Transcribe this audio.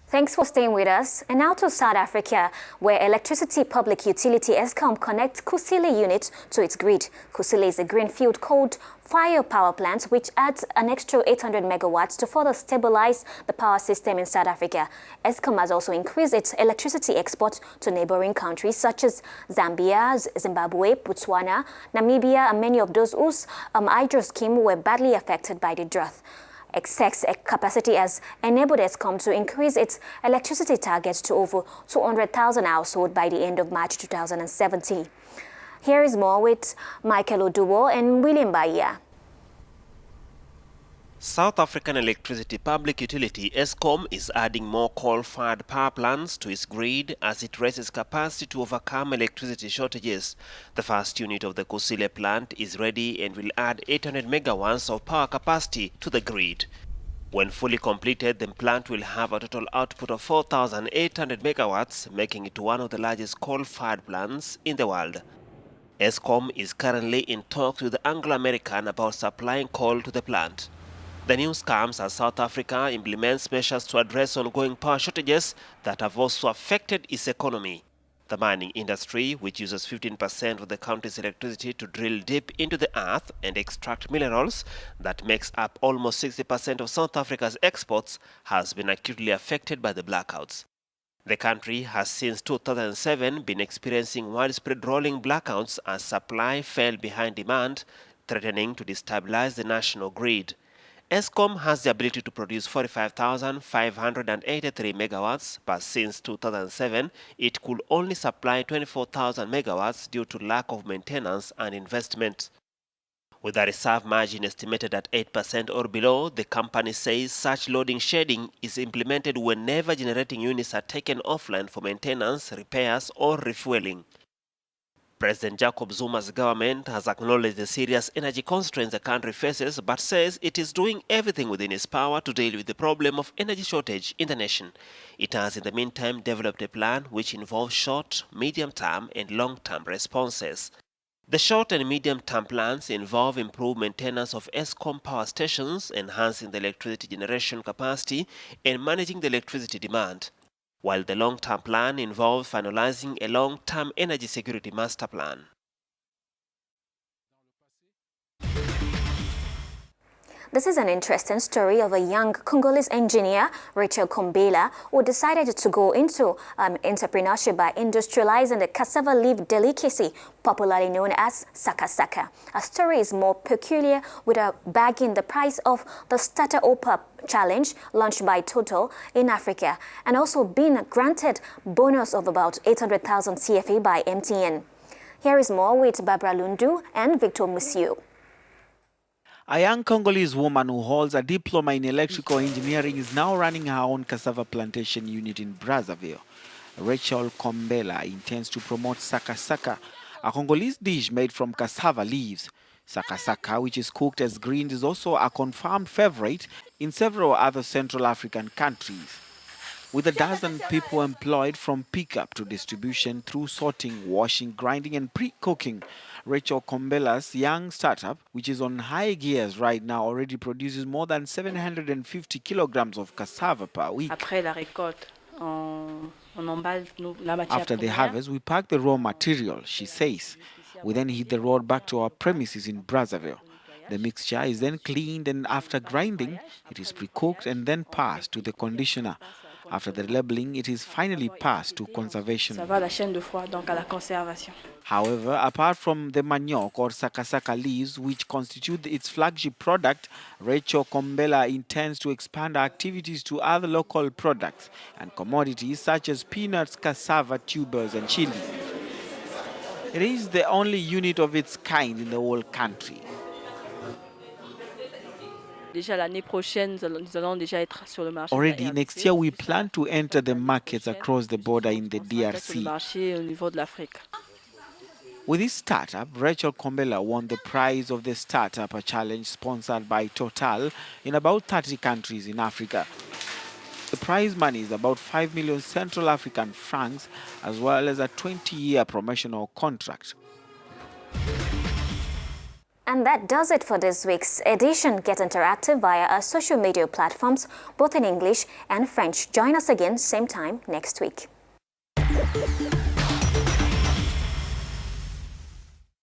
Thanks for staying with us. And now to South Africa, where electricity public utility Eskom connects Kusile Unit to its grid. Kusile is a greenfield coal-fired power plant which adds an extra 800 megawatts to further stabilize the power system in South Africa. Eskom has also increased its electricity export to neighbouring countries such as Zambia, Zimbabwe, Botswana, Namibia, and many of those whose hydro scheme were badly affected by the drought. Excess capacity has enabled Eskom to increase its electricity targets to over 200,000 households by the end of March 2017. Here is more with Michael Oduwo and William Bahia. South African electricity public utility Eskom is adding more coal-fired power plants to its grid as it raises capacity to overcome electricity shortages. The first unit of the Kusile plant is ready and will add 800 megawatts of power capacity to the grid. When fully completed, the plant will have a total output of 4,800 megawatts, making it one of the largest coal-fired plants in the world. Eskom is currently in talks with Anglo American about supplying coal to the plant. The news comes as South Africa implements measures to address ongoing power shortages that have also affected its economy. The mining industry, which uses 15% of the country's electricity to drill deep into the earth and extract minerals that makes up almost 60% of South Africa's exports, has been acutely affected by the blackouts. The country has since 2007 been experiencing widespread rolling blackouts as supply fell behind demand, threatening to destabilize the national grid. Eskom has the ability to produce 45,583 megawatts, but since 2007, it could only supply 24,000 megawatts due to lack of maintenance and investment. With a reserve margin estimated at 8% or below, the company says such loading shedding is implemented whenever generating units are taken offline for maintenance, repairs, or refueling. President Jacob Zuma's government has acknowledged the serious energy constraints the country faces, but says it is doing everything within its power to deal with the problem of energy shortage in the nation. It has in the meantime developed a plan which involves short, medium-term and long-term responses. The short and medium-term plans involve improved maintenance of Eskom power stations, enhancing the electricity generation capacity and managing the electricity demand, while the long-term plan involves finalizing a long-term energy security master plan. This is an interesting story of a young Congolese engineer, Rachel Kombela, who decided to go into entrepreneurship by industrializing the cassava leaf delicacy, popularly known as Saka-Saka. Her story is more peculiar, with her bagging the prize of the Starter Opa Challenge launched by Total in Africa, and also being granted bonus of about 800,000 CFA by MTN. Here is more with Barbara Lundu and Victor Monsieur. A young Congolese woman who holds a diploma in electrical engineering is now running her own cassava plantation unit in Brazzaville. Rachel Kombela intends to promote Saka-Saka, a Congolese dish made from cassava leaves. Saka-Saka, which is cooked as greens, is also a confirmed favorite in several other Central African countries. With a dozen people employed from pickup to distribution through sorting, washing, grinding and pre-cooking, Rachel Kombela's young startup, which is on high gears right now, already produces more than 750 kilograms of cassava per week. After the harvest, we pack the raw material, she says. We then hit the road back to our premises in Brazzaville. The mixture is then cleaned, and after grinding, it is pre-cooked and then passed to the conditioner. After the labeling, it is finally passed to conservation. However, apart from the manioc or Saka-Saka leaves, which constitute its flagship product, Rachel Kombela intends to expand her activities to other local products and commodities such as peanuts, cassava, tubers and chili. It is the only unit of its kind in the whole country. Already next year, we plan to enter the markets across the border in the DRC. With this startup, Rachel Kombela won the prize of the Startup Challenge sponsored by Total in about 30 countries in Africa. The prize money is about 5 million Central African francs, as well as a 20-year promotional contract. And that does it for this week's edition. Get interactive via our social media platforms, both in English and French. Join us again, same time next week.